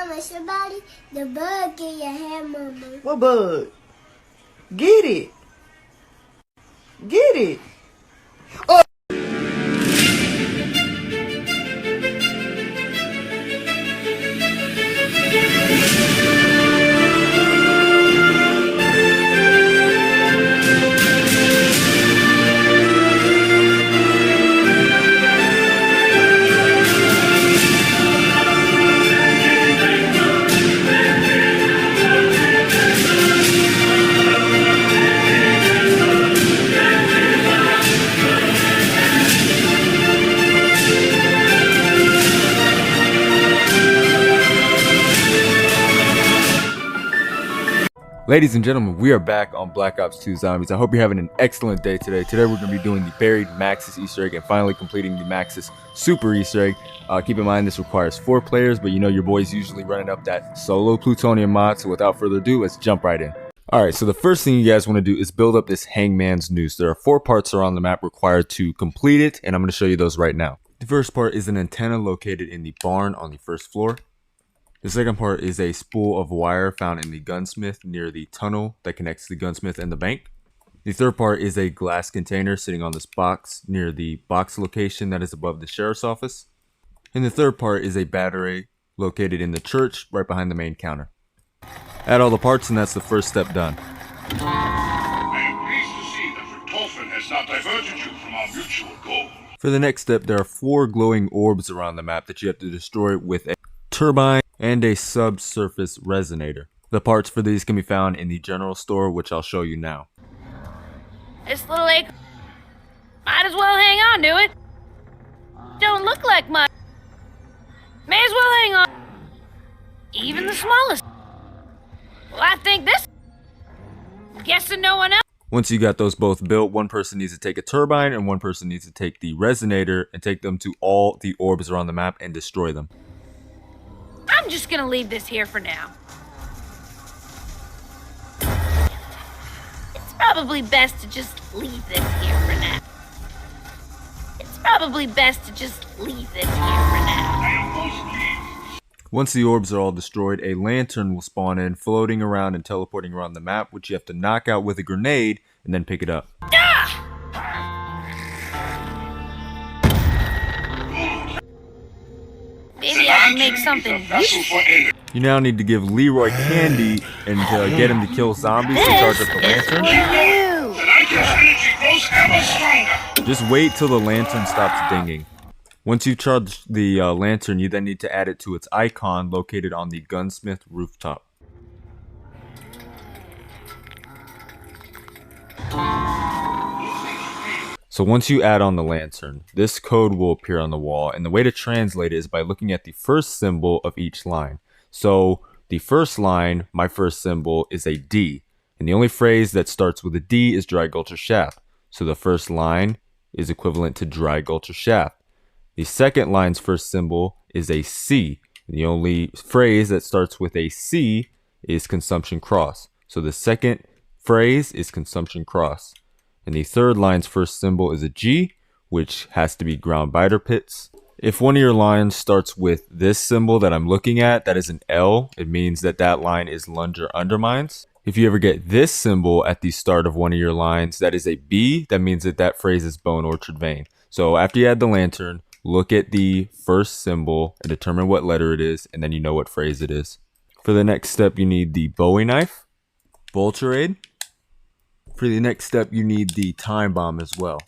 Mama, somebody, the bug in your hair, Mama. What bug? Get it. Get it. Oh. Ladies and gentlemen, we are back on Black Ops 2 Zombies. I hope you're having an excellent day today. Today we're going to be doing the buried Maxis Easter egg and finally completing the Maxis Super Easter egg. Keep in mind this requires 4 players, but you know your boy's usually running up that solo plutonium mod, so without further ado, let's jump right in. Alright, so the first thing you guys want to do is build up this Hangman's Noose. There are 4 parts around the map required to complete it, and I'm going to show you those right now. The first part is an antenna located in the barn on the first floor. The second part is a spool of wire found in the gunsmith near the tunnel that connects the gunsmith and the bank. The third part is a glass container sitting on this box near the box location that is above the sheriff's office. And the third part is a battery located in the church right behind the main counter. Add all the parts and that's the first step done. I am pleased to see that Richtofen has not diverted you from our mutual goal. For the next step, there are 4 glowing orbs around the map that you have to destroy with a turbine and a subsurface resonator. The parts for these can be found in the general store, which I'll show you now. This little egg might as well hang on to it. Don't look like much. May as well hang on. Even the smallest. Well, I think this. Guessing no one else. Once you got those both built, one person needs to take a turbine and one person needs to take the resonator and take them to all the orbs around the map and destroy them. I'm just gonna leave this here for now. It's probably best to just leave this here for now. It's probably best to just leave this here for now. Once the orbs are all destroyed, a lantern will spawn in, floating around and teleporting around the map, which you have to knock out with a grenade and then pick it up. Ah! Maybe I can make something useful. You now need to give Leroy candy and get him to kill zombies and charge up the lantern. Energy grows ever stronger. Just wait till the lantern stops dinging. Once you charge the lantern, you then need to add it to its icon located on the gunsmith rooftop. So once you add on the lantern, this code will appear on the wall, and the way to translate it is by looking at the first symbol of each line. So the first line, my first symbol, is a D, and the only phrase that starts with a D is Dry Gulcher Shaft. So the first line is equivalent to Dry Gulcher Shaft. The second line's first symbol is a C, and the only phrase that starts with a C is Consumption Cross. So the second phrase is Consumption Cross. And the third line's first symbol is a G, which has to be Ground Biter Pits. If one of your lines starts with this symbol that I'm looking at, that is an L, it means that that line is Lunger Undermines. If you ever get this symbol at the start of one of your lines, that is a B, that means that that phrase is Bone Orchard Vein. So after you add the lantern, look at the first symbol and determine what letter it is, and then you know what phrase it is. For the next step, you need the Bowie Knife, Vulturade. For the next step, you need the Time Bomb as well.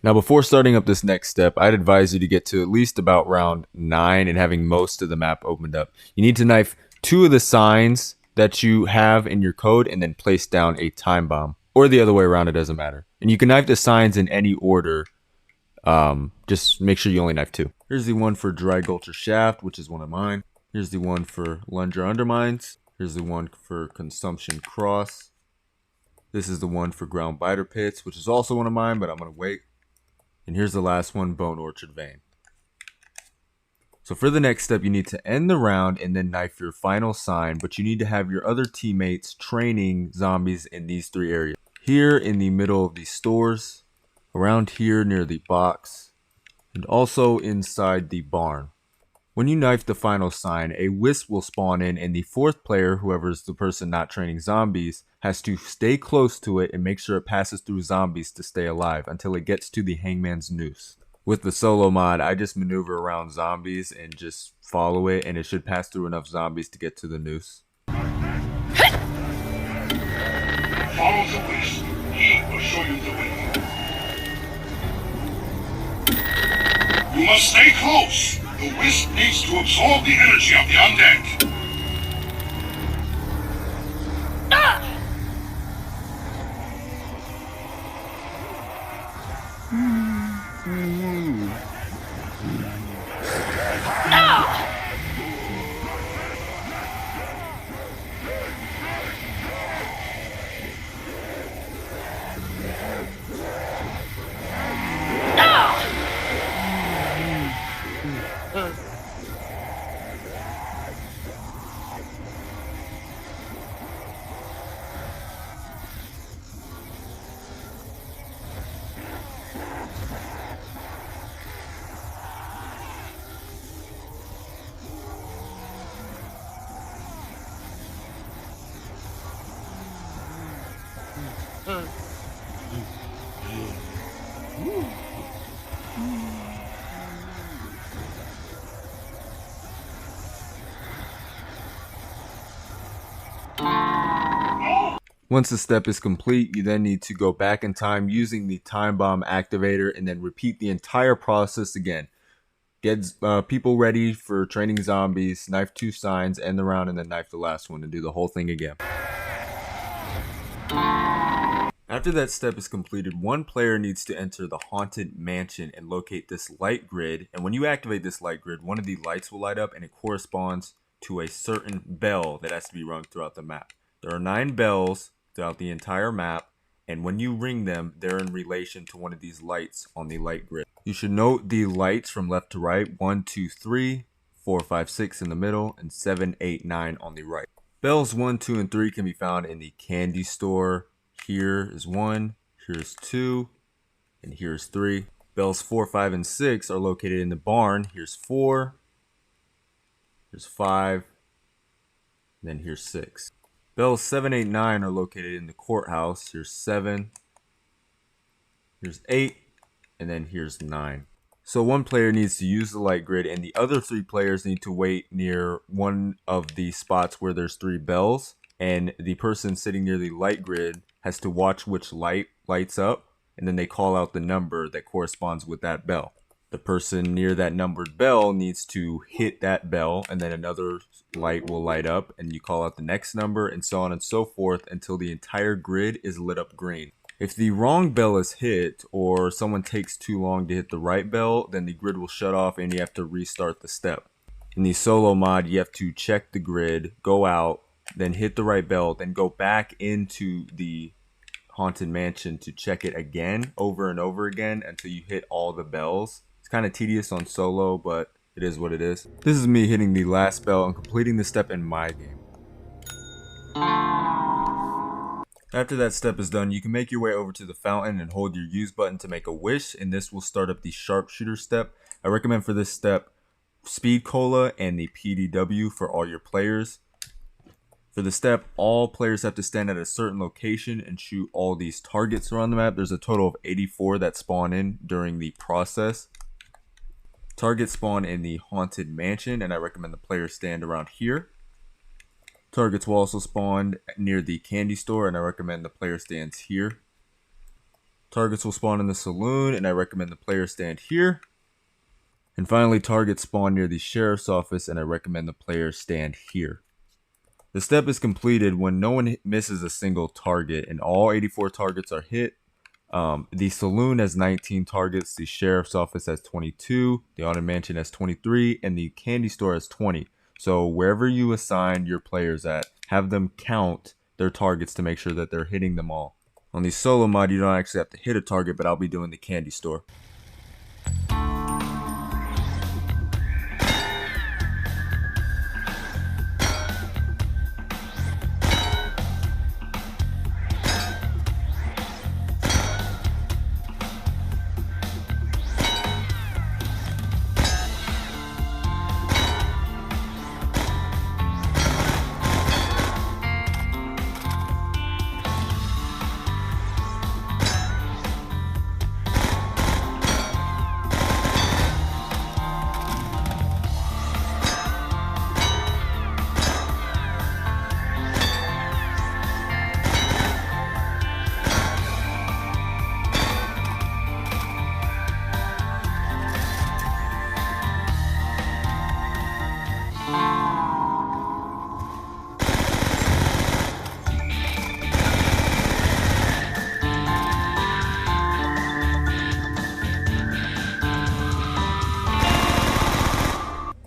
Now, before starting up this next step, I'd advise you to get to at least about round 9 and having most of the map opened up. You need to knife 2 of the signs that you have in your code and then place down a Time Bomb. Or the other way around, it doesn't matter. And you can knife the signs in any order. Just make sure you only knife 2. Here's the one for Dry Gulcher Shaft, which is one of mine. Here's the one for Lunger Undermines. Here's the one for Consumption Cross. This is the one for Ground Biter Pits, which is also one of mine, but I'm going to wait. And here's the last one, Bone Orchard Vein. So for the next step, you need to end the round and then knife your final sign, but you need to have your other teammates training zombies in these 3 areas. Here in the middle of the stores, around here near the box, and also inside the barn. When you knife the final sign, a wisp will spawn in, and the fourth player, whoever is the person not training zombies, has to stay close to it and make sure it passes through zombies to stay alive until it gets to the hangman's noose. With the solo mod, I just maneuver around zombies and just follow it, and it should pass through enough zombies to get to the noose. Follow the wisp. He will show you the way. You must stay close. The wisp needs to absorb the energy of the undead. Once the step is complete, you then need to go back in time using the time bomb activator and then repeat the entire process again. Get people ready for training zombies, knife 2 signs, end the round, and then knife the last one and do the whole thing again. After that step is completed, one player needs to enter the haunted mansion and locate this light grid. And when you activate this light grid, one of the lights will light up and it corresponds to a certain bell that has to be rung throughout the map. There are 9 bells throughout the entire map, and when you ring them, they're in relation to one of these lights on the light grid. You should note the lights from left to right: 1, 2, 3, 4, 5, 6 in the middle, and 7, 8, 9 on the right. Bells 1, 2, and 3 can be found in the candy store. Here is 1, here's 2, and here's 3. Bells 4, 5, and 6 are located in the barn. Here's 4, here's 5, and then here's 6. Bells 7, 8, 9 are located in the courthouse. Here's 7, here's 8, and then here's 9. So one player needs to use the light grid, and the other 3 players need to wait near one of the spots where there's 3 bells, and the person sitting near the light grid has to watch which light lights up, and then they call out the number that corresponds with that bell. The person near that numbered bell needs to hit that bell, and then another light will light up, and you call out the next number, and so on and so forth until the entire grid is lit up green. If the wrong bell is hit, or someone takes too long to hit the right bell, then the grid will shut off and you have to restart the step. In the solo mod, you have to check the grid, go out, then hit the right bell, then go back into the haunted mansion to check it again, over and over again, until you hit all the bells. It's kind of tedious on solo, but it is what it is. This is me hitting the last bell and completing the step in my game. After that step is done, you can make your way over to the fountain and hold your use button to make a wish, and this will start up the sharpshooter step. I recommend for this step Speed Cola and the PDW for all your players. For the step, all players have to stand at a certain location and shoot all these targets around the map. There's a total of 84 that spawn in during the process. Targets spawn in the haunted mansion, and I recommend the players stand around here. Targets will also spawn near the candy store, and I recommend the player stands here. Targets will spawn in the saloon, and I recommend the player stand here. And finally, targets spawn near the sheriff's office, and I recommend the player stand here. The step is completed when no one misses a single target and all 84 targets are hit. The saloon has 19 targets, the sheriff's office has 22, the haunted mansion has 23, and the candy store has 20. So wherever you assign your players at, have them count their targets to make sure that they're hitting them all. On the solo mod, you don't actually have to hit a target, but I'll be doing the candy store.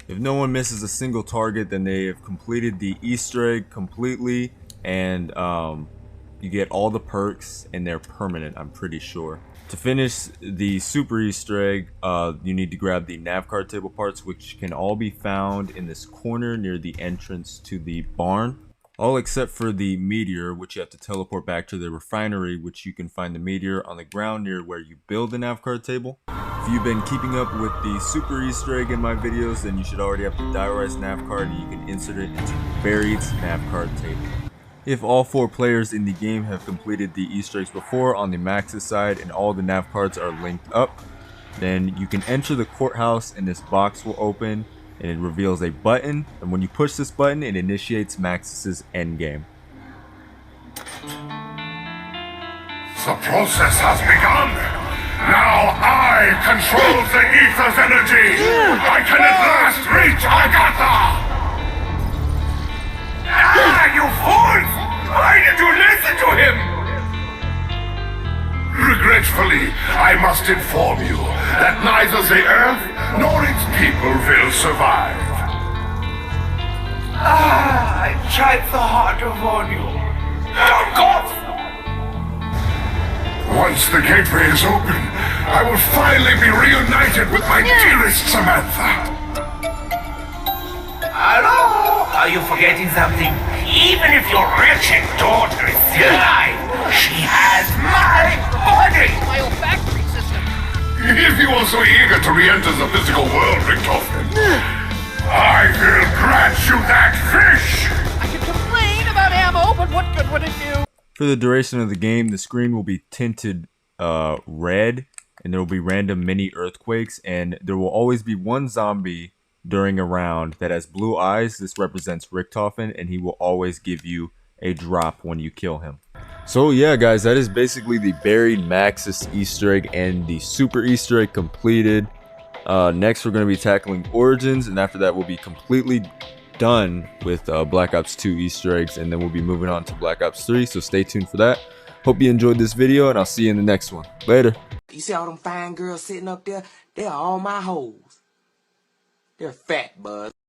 If no one misses a single target, then they have completed the Easter egg completely, and you get all the perks, and they're permanent, I'm pretty sure. To finish the super Easter egg, you need to grab the nav card table parts, which can all be found in this corner near the entrance to the barn. All except for the meteor, which you have to teleport back to the refinery, which you can find the meteor on the ground near where you build the nav card table. If you've been keeping up with the super Easter egg in my videos, then you should already have the diarized nav card, and you can insert it into buried nav card table. If all 4 players in the game have completed the Easter eggs before on the Maxis side and all the nav cards are linked up, then you can enter the courthouse and this box will open and it reveals a button, and when you push this button it initiates Maxis' endgame. The process has begun. Now I control the ether's energy. I can at last reach Agatha. Ah, you fools! Why did you listen to him? Regretfully, I must inform you that neither the Earth nor its people will survive. I tried so hard to warn you. Don't go! Once the gateway is open, I will finally be reunited with my dearest Samantha. Hello? Are you forgetting something? Even if your wretched daughter is still alive, she has my body! My olfactory system. If you are so eager to re-enter the physical world, Richtofen, I will grant you that fish! I can complain about ammo, but what good would it do? For the duration of the game, the screen will be tinted red, and there will be random mini earthquakes, and there will always be one zombie during a round that has blue eyes. This represents Richtofen, and he will always give you a drop when you kill him. So yeah guys, that is basically the buried Maxis Easter egg and the super Easter egg completed. Next we're going to be tackling Origins, and after that we'll be completely done with Black Ops 2 Easter eggs, and then we'll be moving on to Black Ops 3, so stay tuned for that. Hope you enjoyed this video, and I'll see you in the next one. Later. You see all them fine girls sitting up there? They're all my hoes. They're fat, bud.